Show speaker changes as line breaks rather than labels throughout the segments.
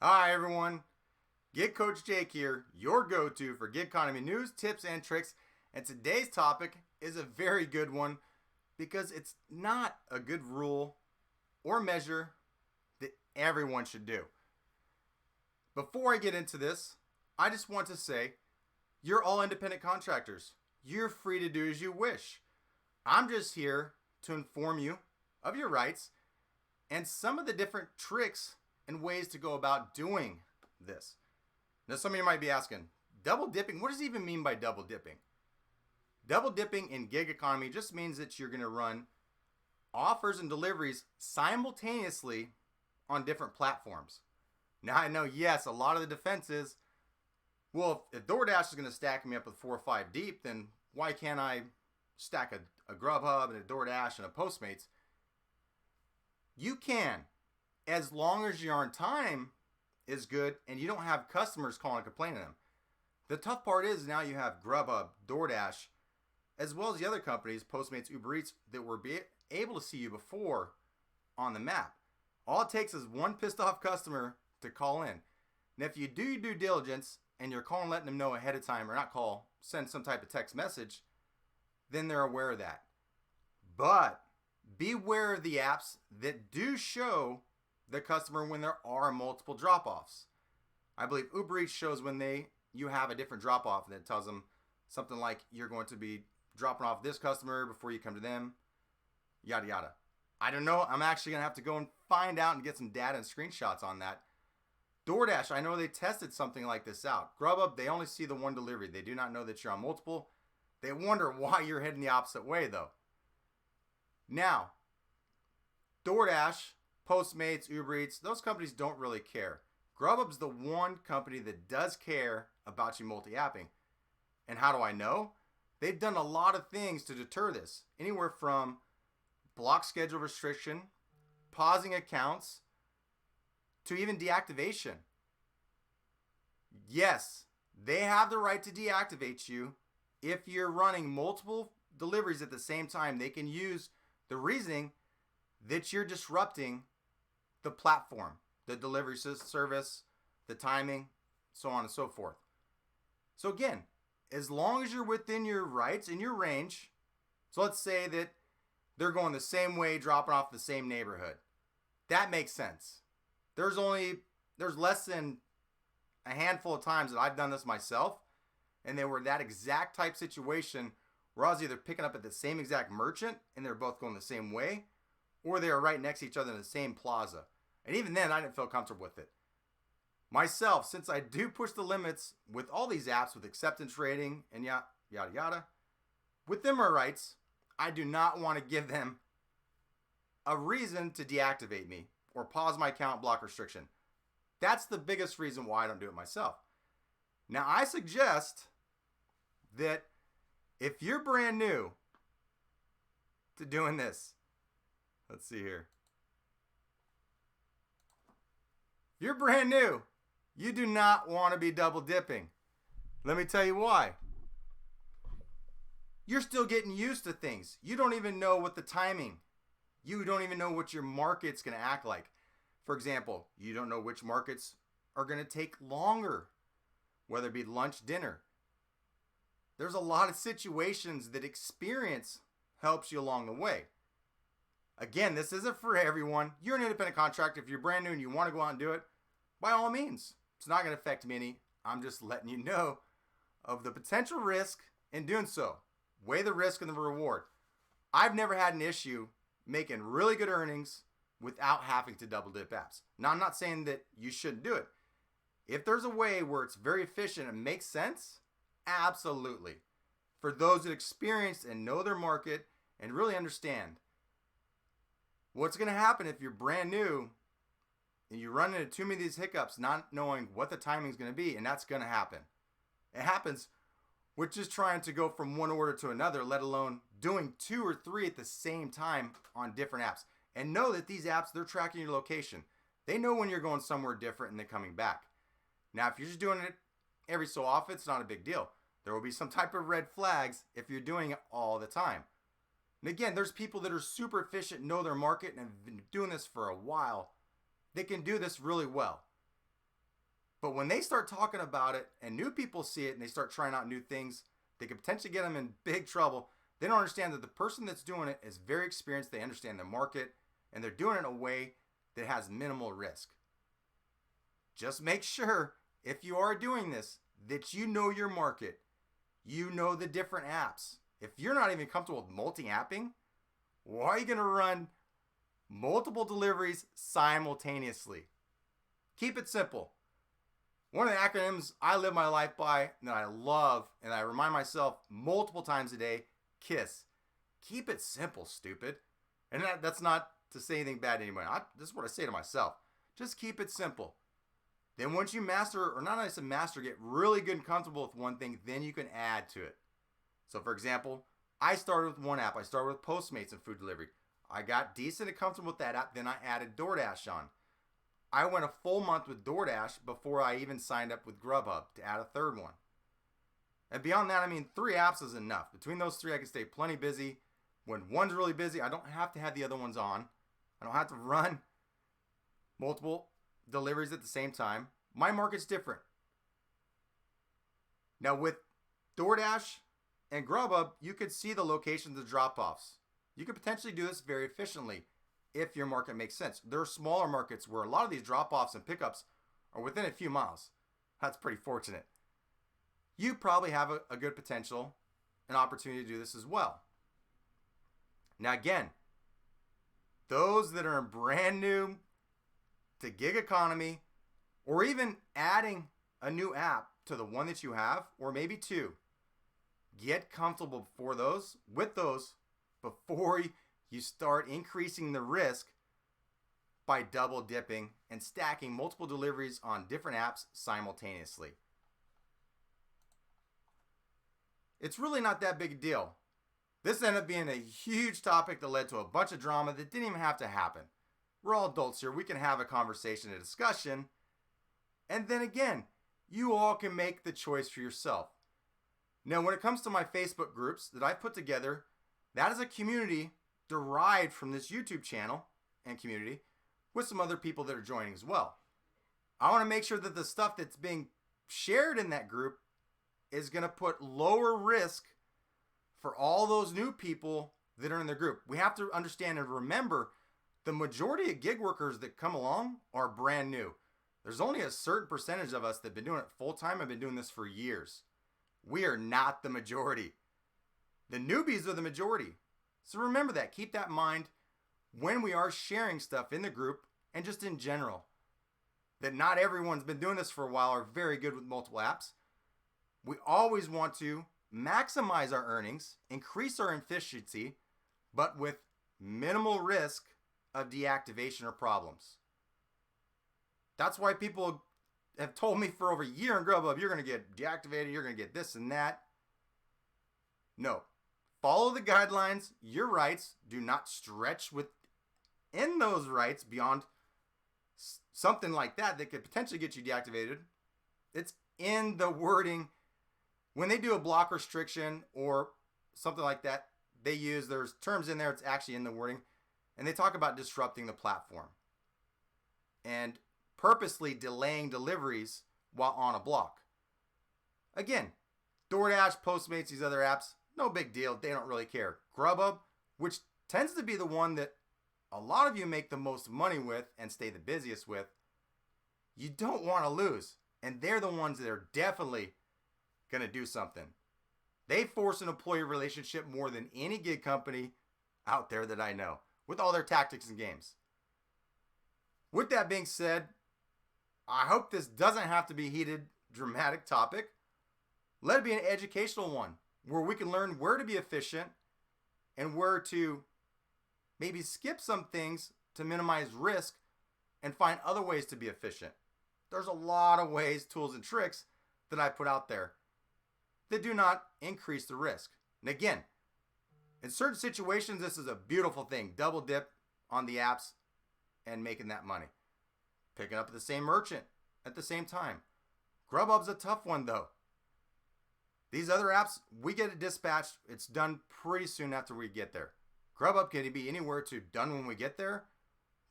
Hi everyone, Gig Coach Jake here, your go-to for gig economy news, tips, and tricks. And today's topic is a very good one because it's not a good rule or measure that everyone should do. Before I get into this, I just want to say you're all independent contractors. You're free to do as you wish. I'm just here to inform you of your rights and some of the different tricks and ways to go about doing this. Now, some of you might be asking, double dipping, what does it even mean by double dipping? Double dipping in gig economy just means that you're going to run offers and deliveries simultaneously on different platforms. Now, I know, yes, a lot of the defense is, well, if DoorDash is going to stack me up with 4 or 5 deep, then why can't I stack a GrubHub and a DoorDash and a Postmates? You can, as long as your on time is good and you don't have customers calling and complaining to them. The tough part is now you have GrubHub, DoorDash, as well as the other companies, Postmates, Uber Eats, that were able to see you before on the map. All it takes is one pissed off customer to call in. And if you do your due diligence and you're calling letting them know ahead of time, or not call, send some type of text message, then they're aware of that. But beware of the apps that do show the customer when there are multiple drop-offs. I believe Uber Eats shows when you have a different drop-off that tells them something like you're going to be dropping off this customer before you come to them, yada yada. I don't know. I'm actually going to have to go and find out and get some data and screenshots on that. DoorDash, I know they tested something like this out. GrubHub, they only see the one delivery. They do not know that you're on multiple. They wonder why you're heading the opposite way though. Now, DoorDash, Postmates, Uber Eats, those companies don't really care. GrubHub's the one company that does care about you multi-apping. And how do I know? They've done a lot of things to deter this. Anywhere from block schedule restriction, pausing accounts, to even deactivation. Yes, they have the right to deactivate you if you're running multiple deliveries at the same time. They can use the reasoning that you're disrupting the platform, the delivery service, the timing, so on and so forth. So again, as long as you're within your rights and your range, so let's say that they're going the same way, dropping off the same neighborhood. That makes sense. There's less than a handful of times that I've done this myself, and they were that exact type situation where I was either picking up at the same exact merchant and they're both going the same way, or they were right next to each other in the same plaza. And even then, I didn't feel comfortable with it. Myself, since I do push the limits with all these apps with acceptance rating and yada yada, with them are rights, I do not want to give them a reason to deactivate me or pause my account, block restriction. That's the biggest reason why I don't do it myself. Now, I suggest that if you're brand new to doing this, let's see here. If you're brand new, you do not want to be double dipping. Let me tell you why. You're still getting used to things. You don't even know what the timing. You don't even know what your market's going to act like. For example, you don't know which markets are going to take longer, whether it be lunch, dinner. There's a lot of situations that experience helps you along the way. Again, this isn't for everyone. You're an independent contractor. If you're brand new and you want to go out and do it, by all means. It's not going to affect me any. I'm just letting you know of the potential risk in doing so. Weigh the risk and the reward. I've never had an issue making really good earnings without having to double dip apps. Now, I'm not saying that you shouldn't do it. If there's a way where it's very efficient and makes sense, absolutely. For those that experience and know their market and really understand what's going to happen if you're brand new and you run into too many of these hiccups, not knowing what the timing is going to be, and that's going to happen. It happens with just trying to go from one order to another, let alone doing 2 or 3 at the same time on different apps. And know that these apps, they're tracking your location. They know when you're going somewhere different and then coming back. Now, if you're just doing it every so often, it's not a big deal. There will be some type of red flags if you're doing it all the time. And again, there's people that are super efficient, know their market, and have been doing this for a while. They can do this really well. But when they start talking about it and new people see it and they start trying out new things, they could potentially get them in big trouble. They don't understand that the person that's doing it is very experienced. They understand the market and they're doing it in a way that has minimal risk. Just make sure if you are doing this that you know your market. You know the different apps. If you're not even comfortable with multi-apping, why are you going to run multiple deliveries simultaneously? Keep it simple. One of the acronyms I live my life by and that I love and I remind myself multiple times a day, KISS. Keep it simple, stupid. And that's not to say anything bad to anyone. This is what I say to myself. Just keep it simple. Then once you master, or not only master, get really good and comfortable with one thing, then you can add to it. So for example, I started with one app. I started with Postmates and food delivery. I got decent and comfortable with that app. Then I added DoorDash on. I went a full month with DoorDash before I even signed up with GrubHub to add a third one. And beyond that, 3 apps is enough. Between those 3, I can stay plenty busy. When one's really busy, I don't have to have the other ones on. I don't have to run multiple deliveries at the same time. My market's different. Now with DoorDash and GrubHub, you could see the locations of drop-offs. You could potentially do this very efficiently if your market makes sense. There are smaller markets where a lot of these drop-offs and pickups are within a few miles. That's pretty fortunate. You probably have a good potential, an opportunity to do this as well. Now again, those that are brand new to gig economy, or even adding a new app to the one that you have, or maybe 2, get comfortable with those before you start increasing the risk by double dipping and stacking multiple deliveries on different apps simultaneously. It's really not that big a deal. This ended up being a huge topic that led to a bunch of drama that didn't even have to happen. We're all adults here. We can have a conversation, a discussion. And then again, you all can make the choice for yourself. Now, when it comes to my Facebook groups that I put together, that is a community derived from this YouTube channel and community with some other people that are joining as well. I want to make sure that the stuff that's being shared in that group is going to put lower risk for all those new people that are in the group. We have to understand and remember the majority of gig workers that come along are brand new. There's only a certain percentage of us that have been doing it full time and been doing this for years. We are not the majority. The newbies are the majority. So remember that. Keep that in mind when we are sharing stuff in the group and just in general. That not everyone's been doing this for a while or very good with multiple apps. We always want to maximize our earnings, increase our efficiency, but with minimal risk of deactivation or problems. That's why people have told me for over a year in GrubHub, you're going to get deactivated, you're going to get this and that. No. Follow the guidelines, your rights. Do not stretch within those rights beyond something like that could potentially get you deactivated. It's in the wording. When they do a block restriction or something like that, there's terms in there, it's actually in the wording, and they talk about disrupting the platform and purposely delaying deliveries while on a block. Again, DoorDash, Postmates, these other apps, no big deal. They don't really care. GrubHub, which tends to be the one that a lot of you make the most money with and stay the busiest with, you don't want to lose. And they're the ones that are definitely going to do something. They force an employee relationship more than any gig company out there that I know, with all their tactics and games. With that being said, I hope this doesn't have to be a heated, dramatic topic. Let it be an educational one where we can learn where to be efficient and where to maybe skip some things to minimize risk and find other ways to be efficient. There's a lot of ways, tools, and tricks that I put out there that do not increase the risk. And again, in certain situations, this is a beautiful thing. Double dip on the apps and making that money. Picking up the same merchant at the same time. GrubHub's a tough one though. These other apps, we get it dispatched. It's done pretty soon after we get there. GrubHub can be anywhere to done when we get there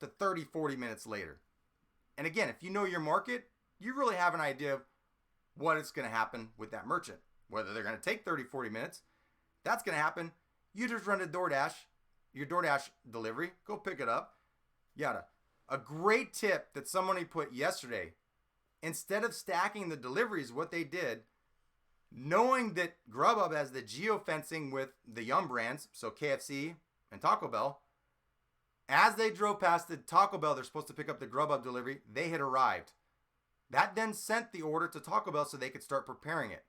to 30, 40 minutes later. And again, if you know your market, you really have an idea of what is going to happen with that merchant. Whether they're going to take 30, 40 minutes, that's going to happen. You just run to DoorDash, your DoorDash delivery, go pick it up. Yada. A great tip that somebody put yesterday, instead of stacking the deliveries, what they did, knowing that GrubHub has the geo-fencing with the Yum brands, so KFC and Taco Bell, as they drove past the Taco Bell, they're supposed to pick up the GrubHub delivery, they had arrived. That then sent the order to Taco Bell so they could start preparing it.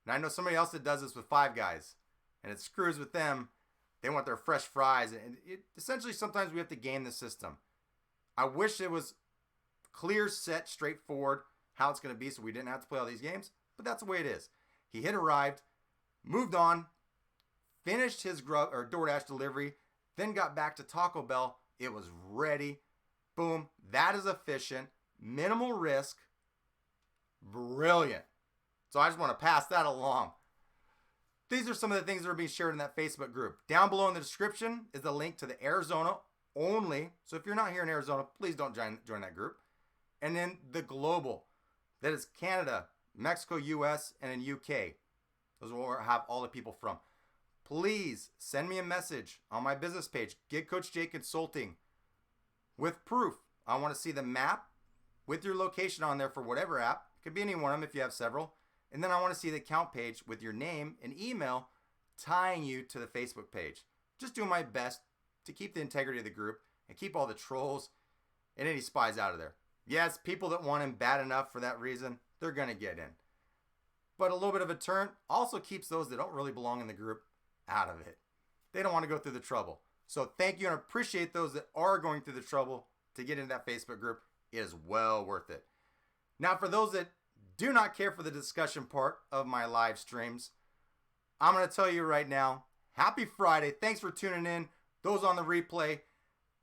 And I know somebody else that does this with Five Guys, and it screws with them. They want their fresh fries. And essentially, sometimes we have to game the system. I wish it was clear, set, straightforward how it's going to be so we didn't have to play all these games, but that's the way it is. He had arrived, moved on, finished his DoorDash delivery, then got back to Taco Bell. It was ready. Boom. That is efficient. Minimal risk. Brilliant. So I just want to pass that along. These are some of the things that are being shared in that Facebook group. Down below in the description is the link to the Arizona only. So if you're not here in Arizona, please don't join that group. And then the global. That is Canada, Mexico, US, and in UK. Those are where I have all the people from. Please send me a message on my business page, Get Coach Jake Consulting, with proof. I want to see the map with your location on there for whatever app. It could be any one of them if you have several. And then I want to see the account page with your name and email tying you to the Facebook page. Just doing my best to keep the integrity of the group and keep all the trolls and any spies out of there. Yes, people that want him bad enough for that reason, they're going to get in. But a little bit of a turn also keeps those that don't really belong in the group out of it. They don't want to go through the trouble. So thank you and appreciate those that are going through the trouble to get into that Facebook group. It is well worth it. Now, for those that do not care for the discussion part of my live streams, I'm going to tell you right now, happy Friday. Thanks for tuning in. Those on the replay,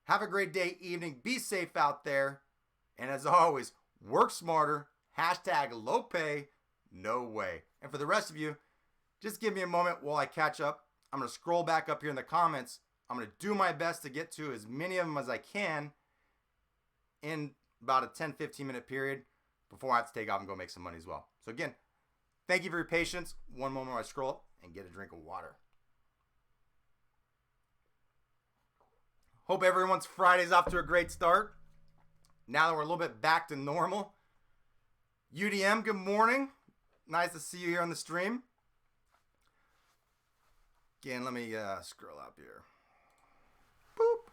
have a great day, evening. Be safe out there. And as always, work smarter. Hashtag low pay, no way. And for the rest of you, just give me a moment while I catch up. I'm going to scroll back up here in the comments. I'm going to do my best to get to as many of them as I can in about a 10-15 minute period before I have to take off and go make some money as well. So again, thank you for your patience. One moment while I scroll up and get a drink of water. Hope everyone's Friday's off to a great start. Now that we're a little bit back to normal. UDM, good morning. Nice to see you here on the stream. Again, let me scroll up here. Boop.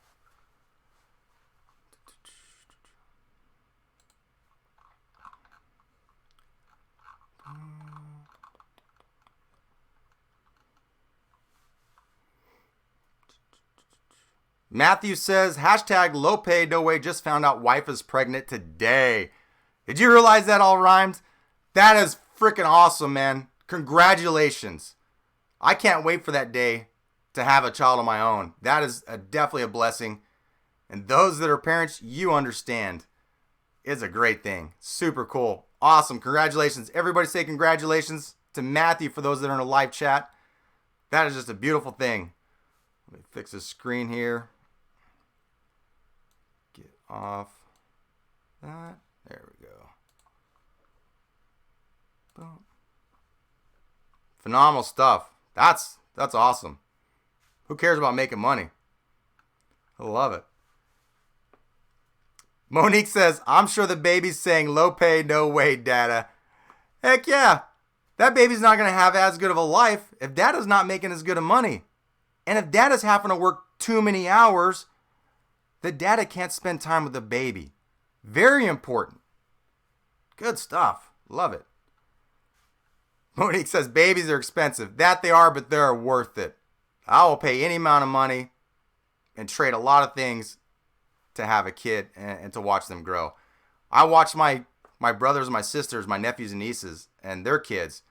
Matthew says, hashtag low pay, no way, just found out wife is pregnant today. Did you realize that all rhymes? That is freaking awesome, man. Congratulations. I can't wait for that day to have a child of my own. That is definitely a blessing. And those that are parents, you understand. It's a great thing. Super cool. Awesome. Congratulations. Everybody say congratulations to Matthew for those that are in a live chat. That is just a beautiful thing. Let me fix the screen here. Get off that. There we go. Boom. Phenomenal stuff. That's awesome. Who cares about making money? I love it. Monique says, I'm sure the baby's saying low pay, no way, Dada. Heck yeah. That baby's not going to have as good of a life if Dada's not making as good of money. And if Dada's having to work too many hours, the Dada can't spend time with the baby. Very important. Good stuff. Love it. Monique says, babies are expensive. That they are, but they're worth it. I will pay any amount of money and trade a lot of things to have a kid and to watch them grow. I watch my brothers, my sisters, my nephews and nieces and their kids,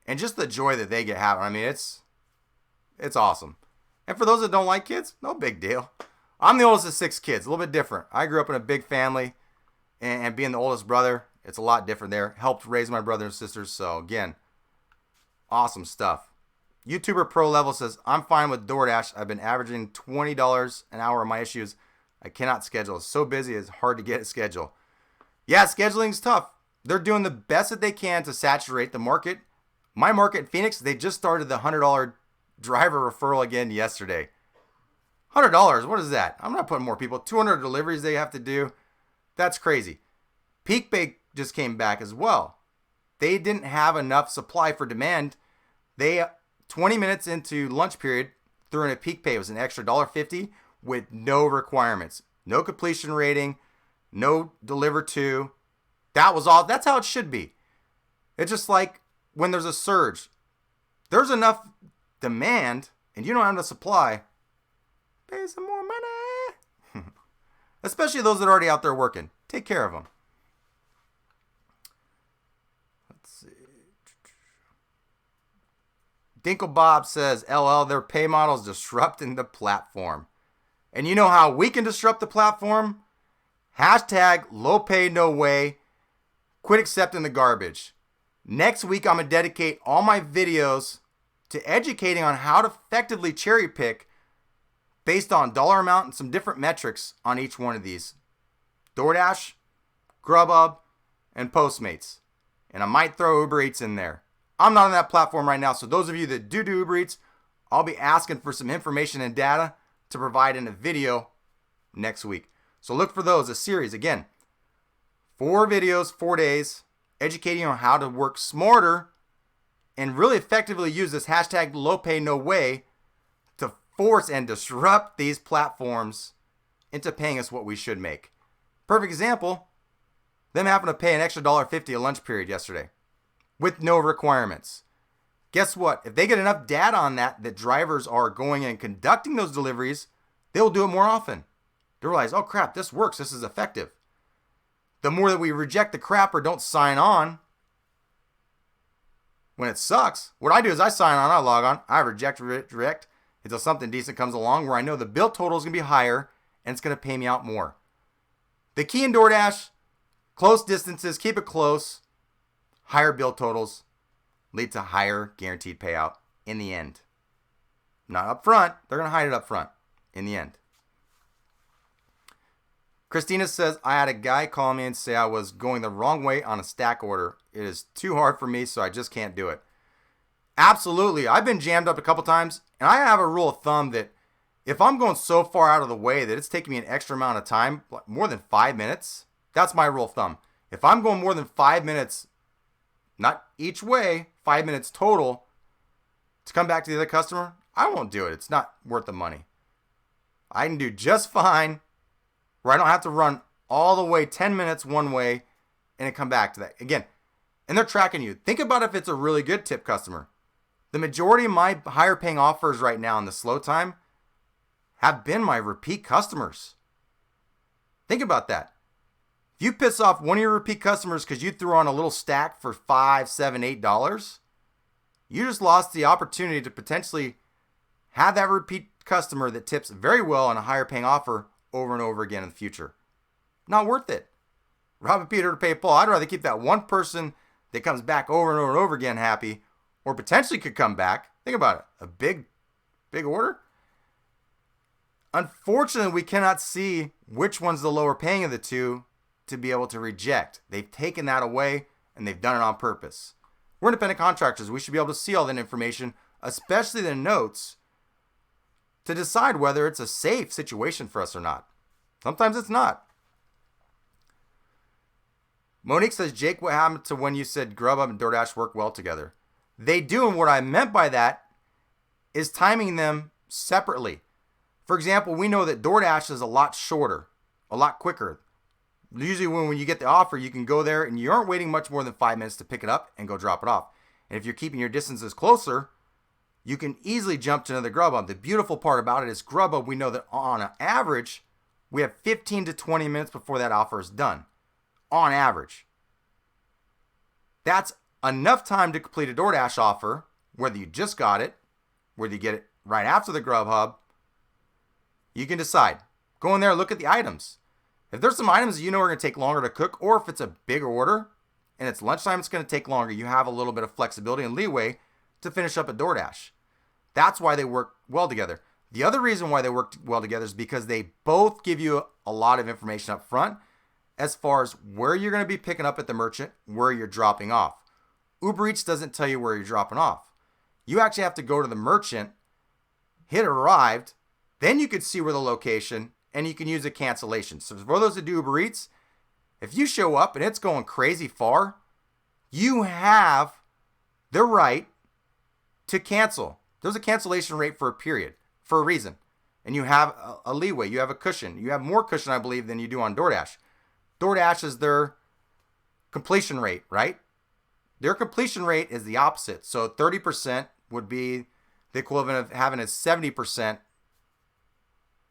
and just the joy that they get having. I mean, it's awesome. And for those that don't like kids, no big deal. I'm the oldest of 6 kids, a little bit different. I grew up in a big family, and being the oldest brother, it's a lot different there. Helped raise my brothers and sisters, so again, awesome stuff. YouTuber Pro Level says, I'm fine with DoorDash. I've been averaging $20 an hour on my issues. I cannot schedule. It's so busy, it's hard to get a schedule. Yeah, scheduling's tough. They're doing the best that they can to saturate the market. My market in Phoenix, they just started the $100 driver referral again yesterday. $100, what is that? I'm not putting more people. 200 deliveries they have to do. That's crazy. Peak Bake just came back as well. They didn't have enough supply for demand. They, 20 minutes into lunch period, threw in a peak pay. It was an extra $1.50 with no requirements. No completion rating, no deliver to. That was all. That's how it should be. It's just like when there's a surge. There's enough demand and you don't have enough supply. Pay some more money. Especially those that are already out there working. Take care of them. Let's see. Dinkle Bob says, LL, their pay model is disrupting the platform. And you know how we can disrupt the platform? Hashtag low pay, no way. Quit accepting the garbage. Next week, I'm going to dedicate all my videos to educating on how to effectively cherry pick based on dollar amount and some different metrics on each one of these. DoorDash, GrubHub, and Postmates. And I might throw Uber Eats in there. I'm not on that platform right now, so those of you that do Uber Eats, I'll be asking for some information and data to provide in a video next week. So look for those, a series. Again, 4 videos, 4 days, educating on how to work smarter and really effectively use this hashtag low pay, no way to force and disrupt these platforms into paying us what we should make. Perfect example, them having to pay an extra $1.50 a lunch period yesterday with no requirements. Guess what? If they get enough data on that drivers are going and conducting those deliveries, they'll do it more often. They realize, oh crap, this works, this is effective. The more that we reject the crap or don't sign on, when it sucks, what I do is I sign on, I log on, I reject until something decent comes along where I know the bill total is going to be higher and it's going to pay me out more. The key in DoorDash, close distances, keep it close, higher bill totals lead to higher guaranteed payout in the end. Not up front, they're going to hide it up front in the end. Christina says, I had a guy call me and say I was going the wrong way on a stack order. It is too hard for me, so I just can't do it. Absolutely. I've been jammed up a couple times, and I have a rule of thumb that if I'm going so far out of the way that it's taking me an extra amount of time, more than 5 minutes, that's my rule of thumb. If I'm going more than 5 minutes, not each way, 5 minutes total, to come back to the other customer, I won't do it. It's not worth the money. I can do just fine where I don't have to run all the way 10 minutes one way and then come back to that. Again, and they're tracking you. Think about if it's a really good tip customer. The majority of my higher paying offers right now in the slow time have been my repeat customers. Think about that. If you piss off one of your repeat customers because you threw on a little stack for $5, $7, $8, you just lost the opportunity to potentially have that repeat customer that tips very well on a higher paying offer over and over again in the future. Not worth it. Robbing Peter to pay Paul. I'd rather keep that one person that comes back over and over and over again happy, or potentially could come back. Think about it. A big order. Unfortunately, we cannot see which one's the lower paying of the two to be able to reject. They've taken that away and they've done it on purpose. We're independent contractors. We should be able to see all that information, especially the notes, to decide whether it's a safe situation for us or not. Sometimes it's not. Monique says, Jake, what happened to when you said GrubHub and DoorDash work well together? They do, and what I meant by that is timing them separately. For example, we know that DoorDash is a lot shorter, a lot quicker. Usually when you get the offer, you can go there and you aren't waiting much more than 5 minutes to pick it up and go drop it off. And if you're keeping your distances closer, you can easily jump to another GrubHub. The beautiful part about it is GrubHub, we know that on an average, we have 15 to 20 minutes before that offer is done. On average. That's enough time to complete a DoorDash offer, whether you just got it, whether you get it right after the GrubHub. You can decide. Go in there, look at the items. If there's some items that you know are going to take longer to cook, or if it's a bigger order and it's lunchtime, it's going to take longer. You have a little bit of flexibility and leeway to finish up at DoorDash. That's why they work well together. The other reason why they work well together is because they both give you a lot of information up front, as far as where you're going to be picking up at the merchant, where you're dropping off. Uber Eats doesn't tell you where you're dropping off. You actually have to go to the merchant, hit arrived, then you can see where the location, and you can use a cancellation. So for those that do Uber Eats, if you show up and it's going crazy far, you have the right to cancel. There's a cancellation rate for a period, for a reason. And you have a leeway. You have a cushion. You have more cushion, I believe, than you do on DoorDash. DoorDash is their completion rate, right? Their completion rate is the opposite. So 30% would be the equivalent of having a 70%,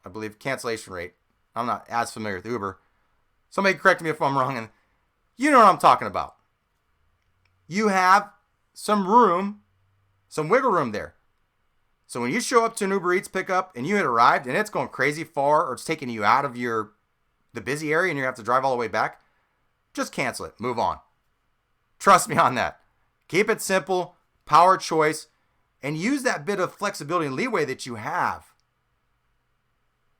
I believe, cancellation rate. I'm not as familiar with Uber. Somebody correct me if I'm wrong, and you know what I'm talking about. You have some room, some wiggle room there. So when you show up to an Uber Eats pickup and you had arrived and it's going crazy far or it's taking you out of the busy area and you have to drive all the way back, just cancel it. Move on. Trust me on that. Keep it simple, power choice, and use that bit of flexibility and leeway that you have.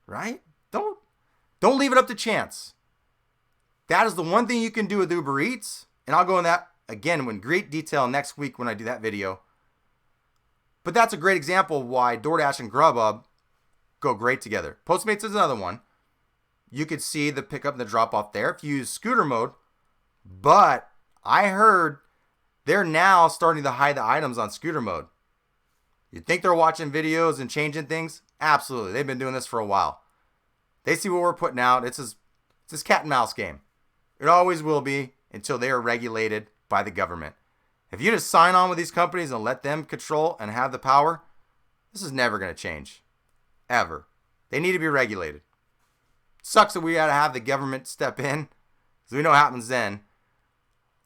Right? Don't leave it up to chance. That is the one thing you can do with Uber Eats, and I'll go in that again in great detail next week when I do that video. But that's a great example of why DoorDash and GrubHub go great together. Postmates is another one. You could see the pickup and the drop off there if you use scooter mode. But I heard they're now starting to hide the items on scooter mode. You think they're watching videos and changing things? Absolutely. They've been doing this for a while. They see what we're putting out. It's this cat and mouse game. It always will be until they are regulated by the government. If you just sign on with these companies and let them control and have the power, this is never going to change. Ever. They need to be regulated. Sucks that we got to have the government step in, because we know what happens then.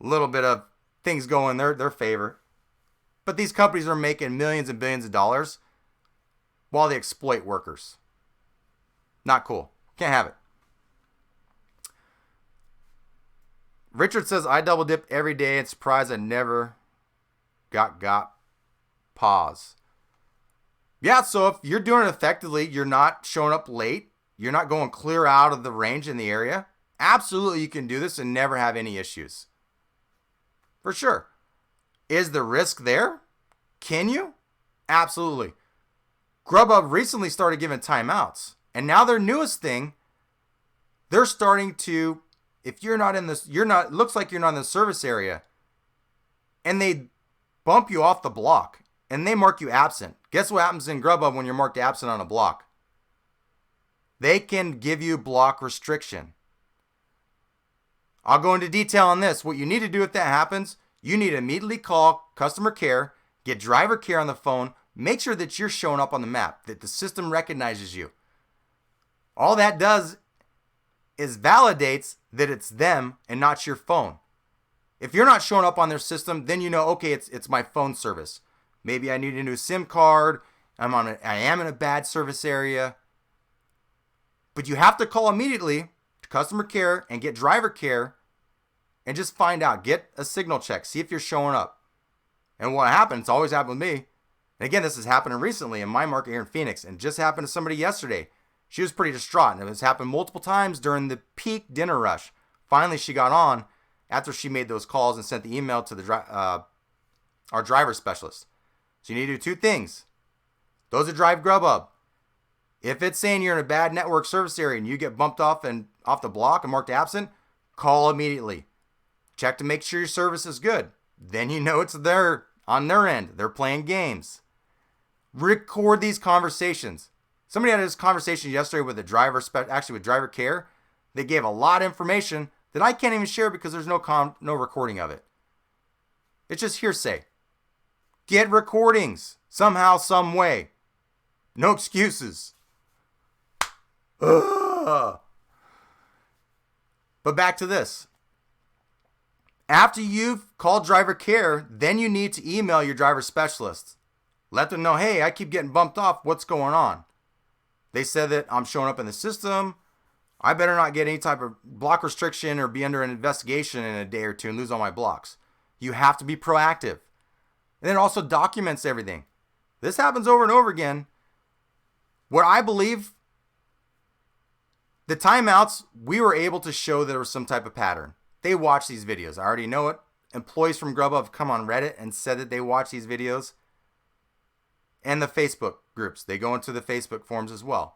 A little bit of things go in their favor. But these companies are making millions and billions of dollars while they exploit workers. Not cool. Can't have it. Richard says, I double dip every day and surprised I never got pause. Yeah, so if you're doing it effectively, you're not showing up late, you're not going clear out of the range in the area, absolutely you can do this and never have any issues. For sure. Is the risk there? Can you? Absolutely. GrubHub recently started giving timeouts, and now their newest thing, they're starting to, if you're not in this, looks like you're not in the service area, and they bump you off the block, and they mark you absent. Guess what happens in GrubHub when you're marked absent on a block? They can give you block restriction. I'll go into detail on this. What you need to do if that happens, you need to immediately call customer care, get driver care on the phone, make sure that you're showing up on the map, that the system recognizes you. All that does is validates that it's them and not your phone. If you're not showing up on their system, then you know, okay, it's my phone service. Maybe I need a new SIM card. I am in a bad service area. But you have to call immediately to customer care and get driver care and just find out. Get a signal check. See if you're showing up. And what happens, it's always happened with me. And again, this is happening recently in my market here in Phoenix, and just happened to somebody yesterday. She was pretty distraught, and it has happened multiple times during the peak dinner rush. Finally, she got on after she made those calls and sent the email to our driver specialist. So you need to do two things. Those that drive GrubHub, if it's saying you're in a bad network service area and you get bumped off the block and marked absent, call immediately. Check to make sure your service is good. Then you know it's there on their end. They're playing games. Record these conversations. Somebody had this conversation yesterday with a driver, with driver care. They gave a lot of information that I can't even share because there's no recording of it. It's just hearsay. Get recordings somehow, some way. No excuses. Ugh. But back to this. After you've called driver care, then you need to email your driver specialist. Let them know, hey, I keep getting bumped off. What's going on? They said that I'm showing up in the system. I better not get any type of block restriction or be under an investigation in a day or two and lose all my blocks. You have to be proactive. And it also documents everything. This happens over and over again. What I believe The timeouts, we were able to show there was some type of pattern. They watch these videos. I already know it. Employees from GrubHub have come on Reddit and said that they watch these videos. And the Facebook groups. They go into the Facebook forums as well.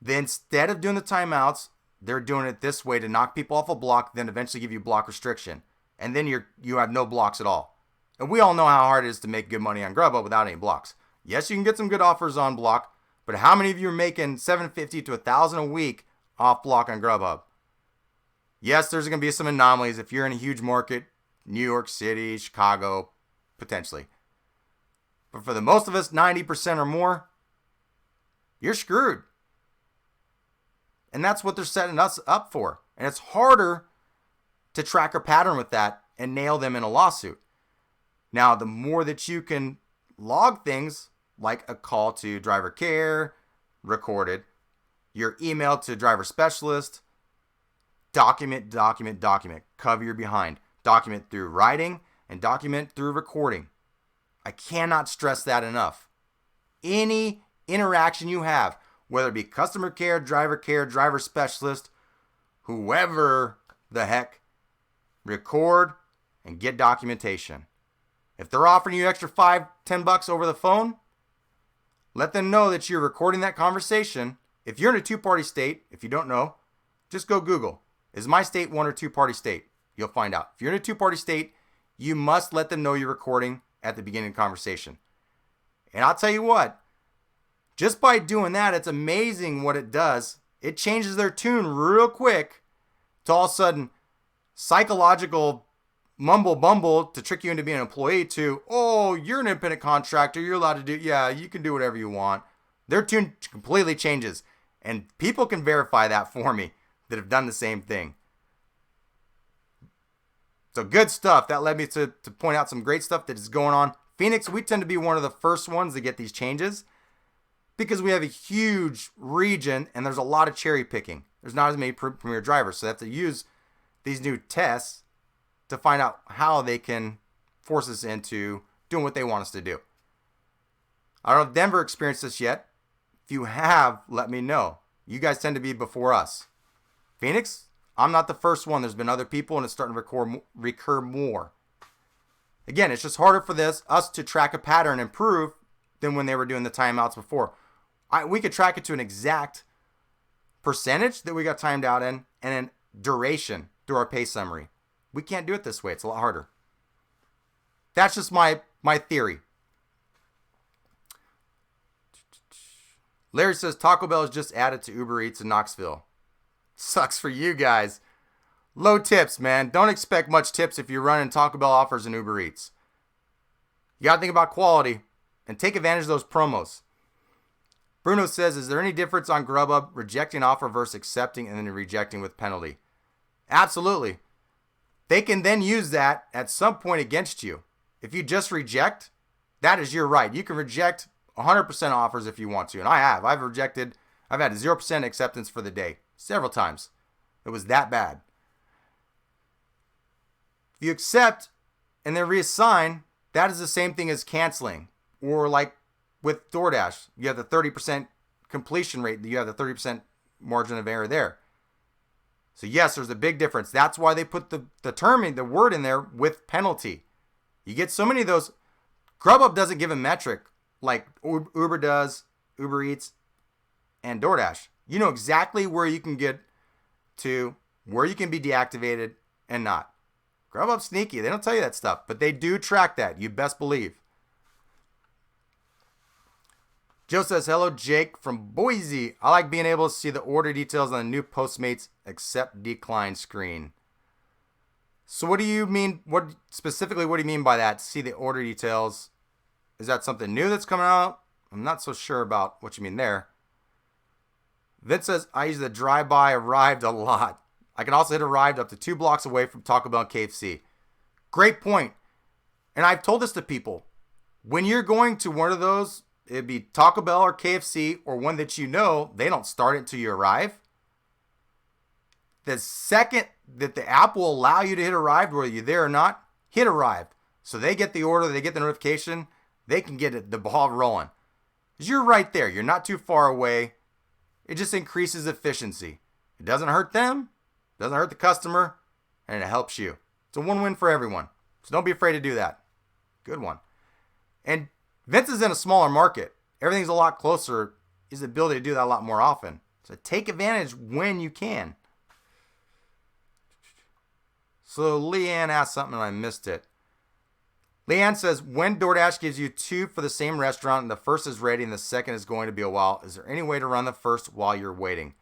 Then instead of doing the timeouts, they're doing it this way to knock people off a block, then eventually give you block restriction. And then you have no blocks at all. And we all know how hard it is to make good money on GrubHub without any blocks. Yes, you can get some good offers on block, but how many of you are making $750 to $1,000 a week off block on GrubHub? Yes, there's going to be some anomalies if you're in a huge market, New York City, Chicago, potentially. But for the most of us, 90% or more, you're screwed. And that's what they're setting us up for. And it's harder to track a pattern with that and nail them in a lawsuit. Now, the more that you can log things like a call to driver care, recorded, your email to driver specialist, document, cover your behind, document through writing and document through recording. I cannot stress that enough. Any interaction you have, whether it be customer care, driver specialist, whoever the heck, record and get documentation. If they're offering you extra $5-10 over the phone, let them know that you're recording that conversation. If you're in a two-party state, if you don't know, just go Google. Is my state one or two-party state? You'll find out. If you're in a two-party state, you must let them know you're recording at the beginning of the conversation. And I'll tell you what, just by doing that, it's amazing what it does. It changes their tune real quick to all of a sudden psychological mumble bumble to trick you into being an employee to, oh, you're an independent contractor. You're allowed to do, yeah, you can do whatever you want. Their tune completely changes. And people can verify that for me that have done the same thing. So good stuff. That led me to point out some great stuff that is going on. Phoenix, we tend to be one of the first ones to get these changes because we have a huge region and there's a lot of cherry picking. There's not as many premier drivers, so they have to use these new tests to find out how they can force us into doing what they want us to do. I don't know if Denver experienced this yet. If you have, let me know. You guys tend to be before us. Phoenix, I'm not the first one. There's been other people and it's starting to recur more. Again, it's just harder for us to track a pattern and improve than when they were doing the timeouts before. We could track it to an exact percentage that we got timed out in and then duration through our pay summary. We can't do it this way. It's a lot harder. That's just my theory. Larry says Taco Bell is just added to Uber Eats in Knoxville. Sucks for you guys. Low tips, man. Don't expect much tips if you're running Taco Bell offers in Uber Eats. You got to think about quality and take advantage of those promos. Bruno says, is there any difference on GrubHub rejecting offer versus accepting and then rejecting with penalty? Absolutely. They can then use that at some point against you. If you just reject, that is your right. You can reject 100% offers if you want to. And I have. I've had 0% acceptance for the day several times. It was that bad. If you accept and then reassign, that is the same thing as canceling. Or like with DoorDash, you have the 30% completion rate. You have the 30% margin of error there. So yes, there's a big difference. That's why they put the word in there with penalty. You get so many of those. GrubHub doesn't give a metric like Uber does, Uber Eats, and DoorDash. You know exactly where you can get to, where you can be deactivated and not. GrubHub's sneaky. They don't tell you that stuff, but they do track that. You best believe. Joe says, hello, Jake from Boise. I like being able to see the order details on the new Postmates accept decline screen. So what do you mean? What do you mean by that? See the order details. Is that something new that's coming out? I'm not so sure about what you mean there. Vince says, I use the drive-by arrived a lot. I can also hit arrived up to 2 blocks away from Taco Bell and KFC. Great point. And I've told this to people. When you're going to one of those, it'd be Taco Bell or KFC or one that you know, they don't start it until you arrive. The second that the app will allow you to hit arrived, whether you're there or not, hit arrived. So they get the order, they get the notification, they can get the ball rolling. Because you're right there. You're not too far away. It just increases efficiency. It doesn't hurt them, doesn't hurt the customer, and it helps you. It's a win-win for everyone. So don't be afraid to do that. Good one. And Vince is in a smaller market. Everything's a lot closer. Is the ability to do that a lot more often. So take advantage when you can. So Leanne asked something and I missed it. Leanne says, when DoorDash gives you 2 for the same restaurant and the first is ready and the second is going to be a while, is there any way to run the first while you're waiting?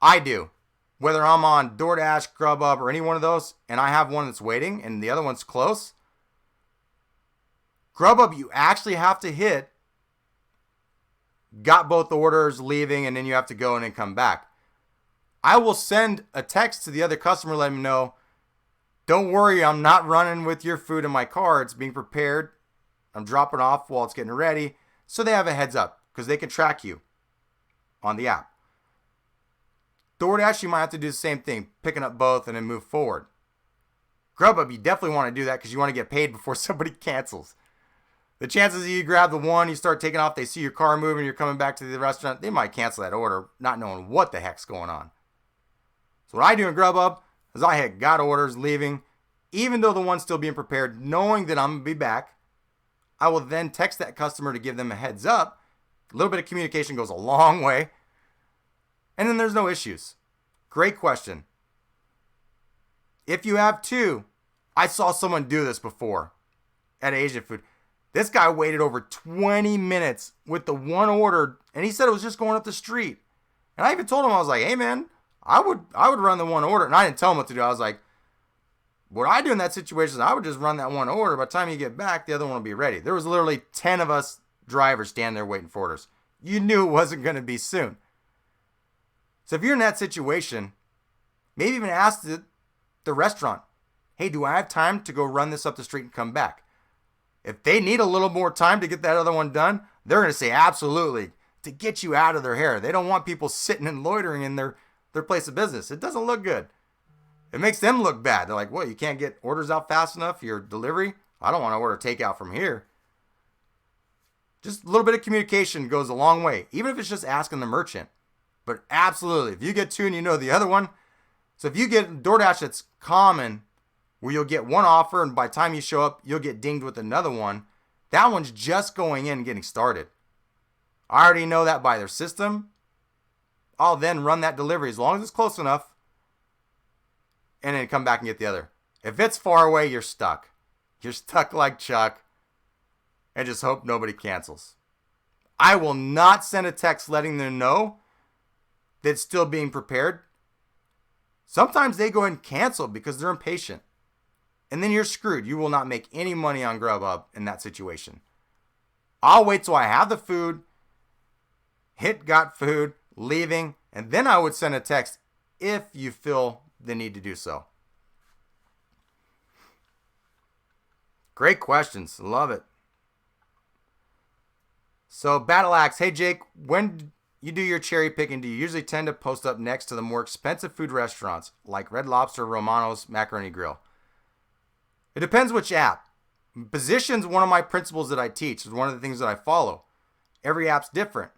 I do. Whether I'm on DoorDash, GrubHub, or any one of those, and I have one that's waiting and the other one's close, GrubHub, you actually have to hit got both orders, leaving, and then you have to go and then come back. I will send a text to the other customer, letting them know, don't worry, I'm not running with your food in my car. It's being prepared. I'm dropping off while it's getting ready. So they have a heads up because they can track you on the app. DoorDash, you might have to do the same thing, picking up both and then move forward. GrubHub, you definitely want to do that because you want to get paid before somebody cancels. The chances you grab the one, you start taking off, they see your car moving, you're coming back to the restaurant, they might cancel that order, not knowing what the heck's going on. So what I do in GrubHub is I hit got orders, leaving, even though the one's still being prepared, knowing that I'm going to be back. I will then text that customer to give them a heads up. A little bit of communication goes a long way. And then there's no issues. Great question. If you have 2, I saw someone do this before at Asian food. This guy waited over 20 minutes with the one order, and he said it was just going up the street. And I even told him, I was like, hey man, I would run the one order. And I didn't tell him what to do. I was like, what I do in that situation is I would just run that one order. By the time you get back, the other one will be ready. There was literally 10 of us drivers standing there waiting for orders. You knew it wasn't going to be soon. So if you're in that situation, maybe even ask the restaurant, hey, do I have time to go run this up the street and come back? If they need a little more time to get that other one done, they're going to say absolutely to get you out of their hair. They don't want people sitting and loitering in their place of business. It doesn't look good. It makes them look bad. They're like, well, you can't get orders out fast enough, your delivery? I don't want to order takeout from here. Just a little bit of communication goes a long way, even if it's just asking the merchant. But absolutely, if you get 2 and you know the other one, so if you get DoorDash that's common, where you'll get one offer and by the time you show up, you'll get dinged with another one. That one's just going in and getting started. I already know that by their system. I'll then run that delivery as long as it's close enough and then come back and get the other. If it's far away, you're stuck. You're stuck like Chuck and just hope nobody cancels. I will not send a text letting them know that it's still being prepared. Sometimes they go ahead and cancel because they're impatient. And then you're screwed. You will not make any money on GrubHub in that situation. I'll wait till I have the food, hit got food, leaving, and then I would send a text if you feel the need to do so. Great questions. Love it. So Battle Axe, hey Jake, when you do your cherry picking, do you usually tend to post up next to the more expensive food restaurants like Red Lobster, Romano's, Macaroni Grill? It depends which app. Position's one of my principles that I teach. It's one of the things that I follow. Every app's different.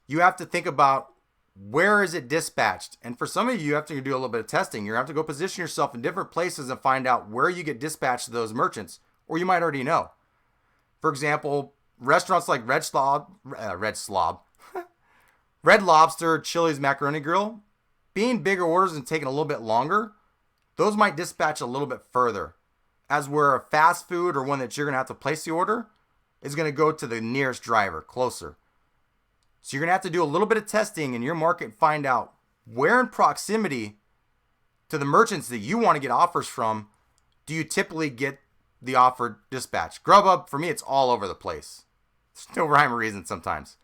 You have to think about where is it dispatched. And for some of you have to do a little bit of testing. You have to go position yourself in different places and find out where you get dispatched to those merchants. Or you might already know. For example, restaurants like Red Lobster, Chili's, Macaroni Grill, being bigger orders and taking a little bit longer, those might dispatch a little bit further. As where a fast food or one that you're going to have to place the order is going to go to the nearest driver, closer. So you're going to have to do a little bit of testing in your market and find out where in proximity to the merchants that you want to get offers from do you typically get the offer dispatched. GrubHub, for me, it's all over the place. There's no rhyme or reason sometimes.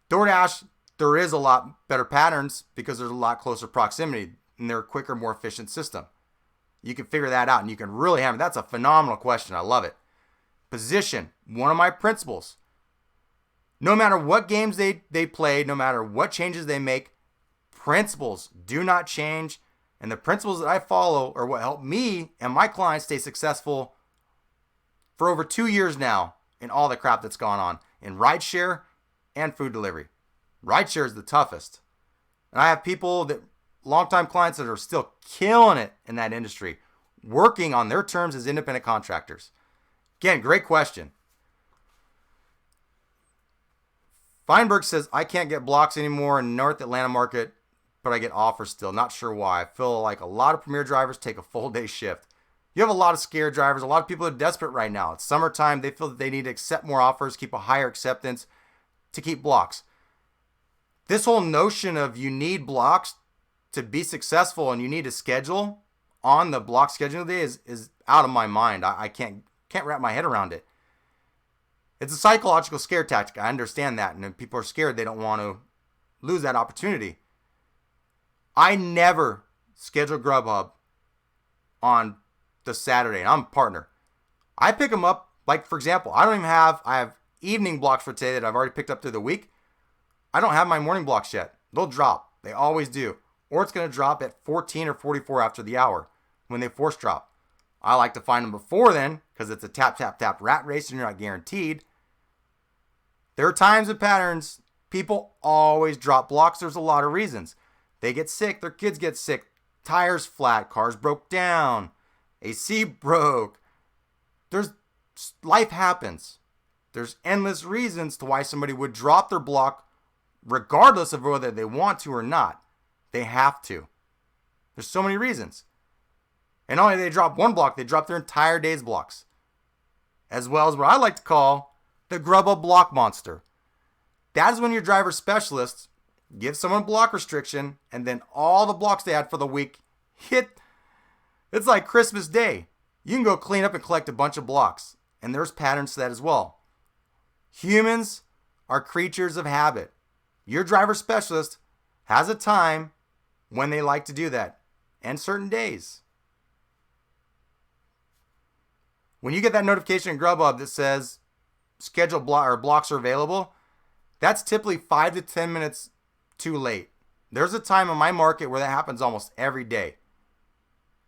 DoorDash, there is a lot better patterns because there's a lot closer proximity and they're a quicker, more efficient system. You can figure that out and you can really hammer. That's a phenomenal question. I love it. Position, one of my principles. No matter what games they play, no matter what changes they make, principles do not change. And the principles that I follow are what help me and my clients stay successful for over 2 years now in all the crap that's gone on in rideshare and food delivery. rideshare is the toughest. And I have longtime clients that are still killing it in that industry, working on their terms as independent contractors. Again, great question. Feinberg says, I can't get blocks anymore in North Atlanta market, but I get offers still. Not sure why. I feel like a lot of Premier drivers take a full day shift. You have a lot of scared drivers. A lot of people are desperate right now. It's summertime. They feel that they need to accept more offers, keep a higher acceptance to keep blocks. This whole notion of you need blocks to be successful and you need to schedule on the block scheduling day is out of my mind. I can't wrap my head around it. It's a psychological scare tactic. I understand that. And if people are scared, they don't want to lose that opportunity. I never schedule GrubHub on the Saturday, and I'm a partner. I pick them up, like for example, I have evening blocks for today that I've already picked up through the week. I don't have my morning blocks yet. They'll drop. They always do. Or it's going to drop at 14 or 44 after the hour when they force drop. I like to find them before then because it's a tap, tap, tap rat race and you're not guaranteed. There are times and patterns. People always drop blocks. There's a lot of reasons. They get sick. Their kids get sick. Tires flat. Cars broke down. AC broke. Life happens. There's endless reasons to why somebody would drop their block regardless of whether they want to or not. They have to. There's so many reasons. And not only do they drop one block, they drop their entire day's blocks. As well as what I like to call the GrubHub block monster. That is when your driver specialists give someone a block restriction and then all the blocks they had for the week hit. It's like Christmas Day. You can go clean up and collect a bunch of blocks. And there's patterns to that as well. Humans are creatures of habit. Your driver specialist has a time when they like to do that and certain days. When you get that notification in GrubHub that says scheduled blocks are available, that's typically 5 to 10 minutes too late. There's a time in my market where that happens almost every day.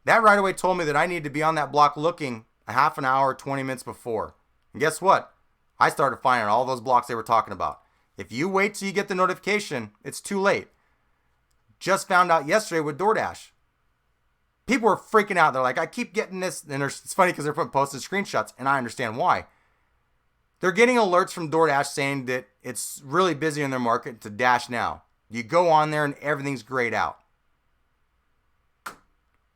That right away told me that I need to be on that block looking a half an hour, 20 minutes before. And guess what? I started finding all those blocks they were talking about. If you wait till you get the notification, it's too late. Just found out yesterday with DoorDash. People were freaking out. They're like, I keep getting this. And it's funny because they're putting posted screenshots, and I understand why. They're getting alerts from DoorDash saying that it's really busy in their market to dash now. You go on there and everything's grayed out.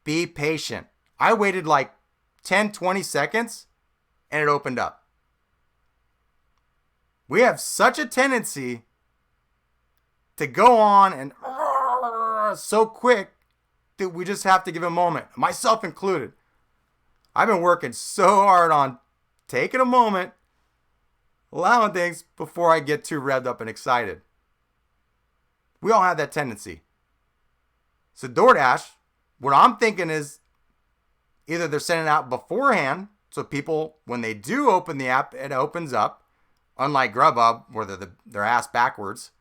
Be patient. I waited like 10, 20 seconds and it opened up. We have such a tendency to go on and so quick that we just have to give a moment, myself included. I've been working so hard on taking a moment, allowing things before I get too revved up and excited. We all have that tendency. So DoorDash, what I'm thinking is either they're sending it out beforehand, so people, when they do open the app, it opens up. Unlike GrubHub, where they're ass backwards.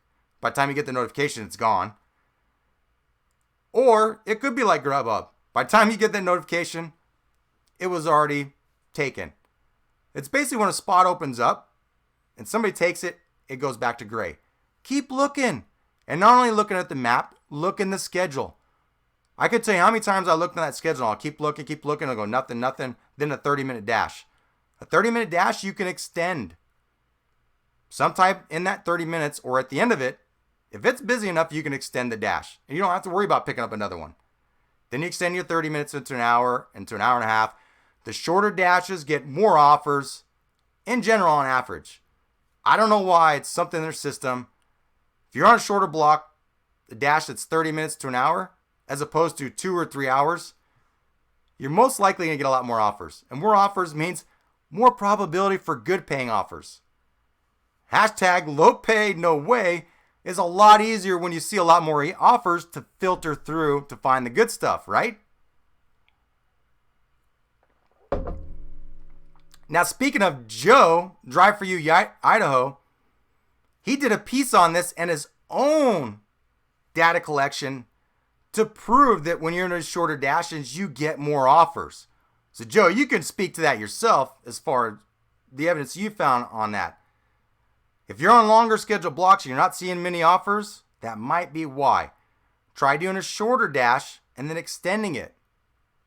By the time you get the notification, it's gone. Or it could be like GrubHub. By the time you get that notification, it was already taken. It's basically when a spot opens up and somebody takes it, it goes back to gray. Keep looking. And not only looking at the map, look in the schedule. I could tell you how many times I looked at that schedule. I'll keep looking. I'll go nothing, then a 30-minute dash. A 30-minute dash you can extend. Sometime in that 30 minutes or at the end of it, if it's busy enough, you can extend the dash. And you don't have to worry about picking up another one. Then you extend your 30 minutes into an hour, into an hour and a half. The shorter dashes get more offers in general on average. I don't know why. It's something in their system. If you're on a shorter block, the dash that's 30 minutes to an hour, as opposed to 2 or 3 hours, you're most likely going to get a lot more offers. And more offers means more probability for good paying offers. Hashtag low pay, no way is a lot easier when you see a lot more offers to filter through to find the good stuff, right? Now, speaking of Joe, Drive For You Idaho, he did a piece on this and his own data collection to prove that when you're in those shorter dashes, you get more offers. So, Joe, you can speak to that yourself as far as the evidence you found on that. If you're on longer scheduled blocks and you're not seeing many offers, that might be why. Try doing a shorter dash and then extending it.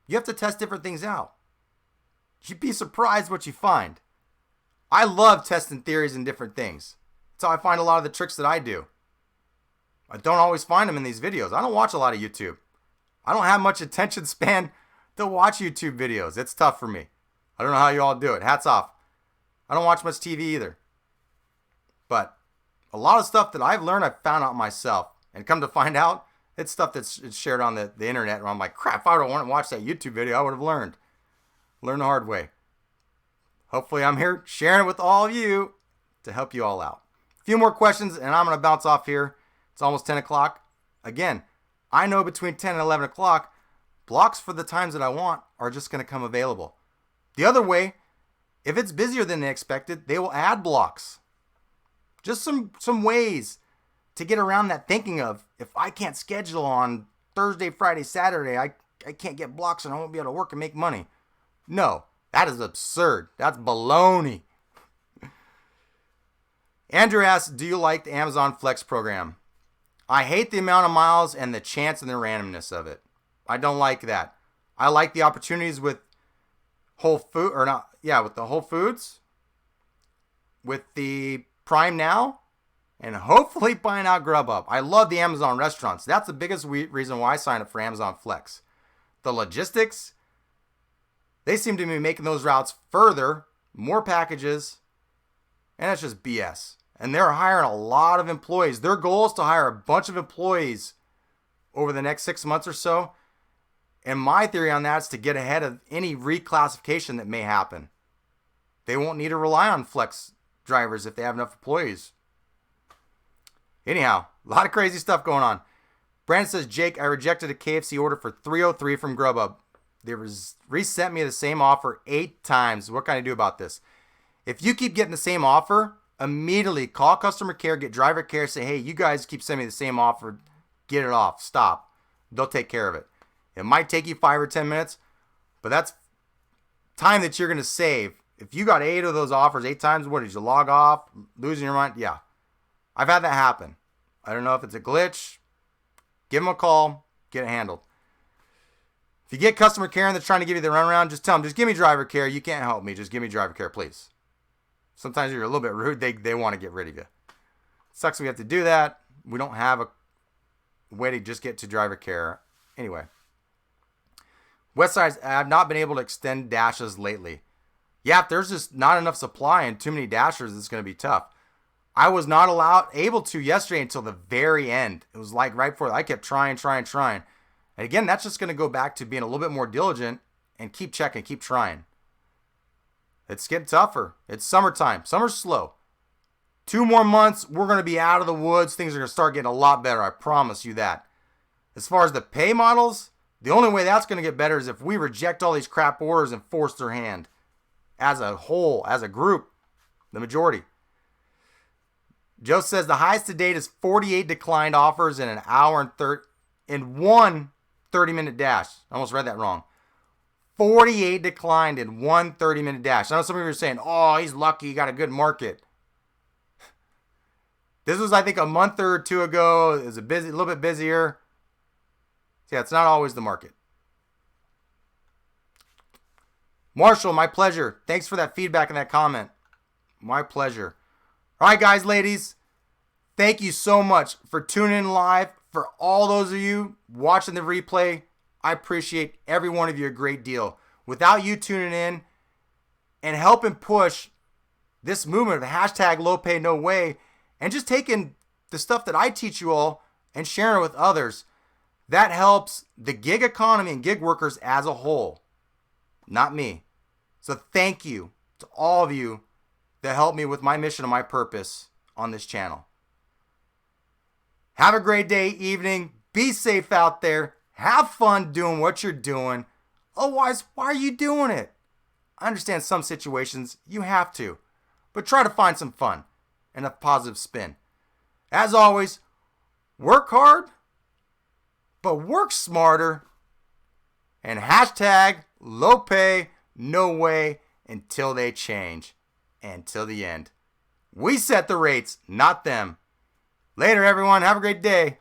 You have to test different things out. You'd be surprised what you find. I love testing theories and different things. That's how I find a lot of the tricks that I do. I don't always find them in these videos. I don't watch a lot of YouTube. I don't have much attention span to watch YouTube videos. It's tough for me. I don't know how you all do it. Hats off. I don't watch much TV either. But a lot of stuff that I've learned, I've found out myself. And come to find out, it's stuff that's shared on the internet. Where I'm like, crap, if I don't want to watch that YouTube video, I would have learned. Learn the hard way. Hopefully I'm here sharing it with all of you to help you all out. A few more questions and I'm going to bounce off here. It's almost 10 o'clock. Again, I know between 10 and 11 o'clock, blocks for the times that I want are just going to come available. The other way, if it's busier than they expected, they will add blocks. Just some ways to get around that thinking of, if I can't schedule on Thursday, Friday, Saturday, I can't get blocks and I won't be able to work and make money. No, that is absurd. That's baloney. Andrew asks, do you like the Amazon Flex program? I hate the amount of miles and the chance and the randomness of it. I don't like that. I like the opportunities with with the Whole Foods, with the Prime Now, and hopefully buying out GrubHub. I love the Amazon restaurants. That's the biggest reason why I signed up for Amazon Flex. The logistics, they seem to be making those routes further, more packages, and it's just BS. And they're hiring a lot of employees. Their goal is to hire a bunch of employees over the next 6 months or so. And my theory on that is to get ahead of any reclassification that may happen. They won't need to rely on flex drivers if they have enough employees. Anyhow, a lot of crazy stuff going on. Brandon says, Jake, I rejected a KFC order for $303 from GrubHub. They resent me the same offer 8 times. What can I do about this? If you keep getting the same offer, immediately call customer care, get driver care, say, hey, you guys keep sending me the same offer. Get it off. Stop. They'll take care of it. It might take you 5 or 10 minutes, but that's time that you're going to save. If you got 8 of those offers 8 times, what did you log off, losing your mind? Yeah. I've had that happen. I don't know if it's a glitch. Give them a call. Get it handled. If you get customer care and they're trying to give you the runaround, just tell them, just give me driver care. You can't help me. Just give me driver care, please. Sometimes you're a little bit rude. They want to get rid of you. It sucks we have to do that. We don't have a way to just get to driver care. Anyway. Westside, I've not been able to extend dashes lately. Yeah, if there's just not enough supply and too many dashers, it's going to be tough. I was not able to yesterday until the very end. It was like right before I kept trying. And again, that's just going to go back to being a little bit more diligent and keep checking, keep trying. It's getting tougher. It's summertime. Summer's slow. 2 more months, we're going to be out of the woods. Things are going to start getting a lot better. I promise you that. As far as the pay models, the only way that's going to get better is if we reject all these crap orders and force their hand. As a whole, as a group, the majority. Joe says the highest to date is 48 declined offers in an hour and in one 30-minute dash. I almost read that wrong. 48 declined in one 30-minute dash. I know some of you are saying, oh, he's lucky, he got a good market. This was, I think, a month or 2 ago. It was a little bit busier. So yeah, it's not always the market. Marshall, my pleasure. Thanks for that feedback and that comment. My pleasure. All right, guys, ladies. Thank you so much for tuning in live. For all those of you watching the replay, I appreciate every one of you a great deal. Without you tuning in and helping push this movement of hashtag low pay, no way, and just taking the stuff that I teach you all and sharing it with others, that helps the gig economy and gig workers as a whole, not me. So thank you to all of you that help me with my mission and my purpose on this channel. Have a great day, evening. Be safe out there. Have fun doing what you're doing. Otherwise, why are you doing it? I understand some situations you have to, but try to find some fun and a positive spin. As always, work hard, but work smarter. And hashtag low pay, no way until they change. Until the end. We set the rates, not them. Later, everyone. Have a great day.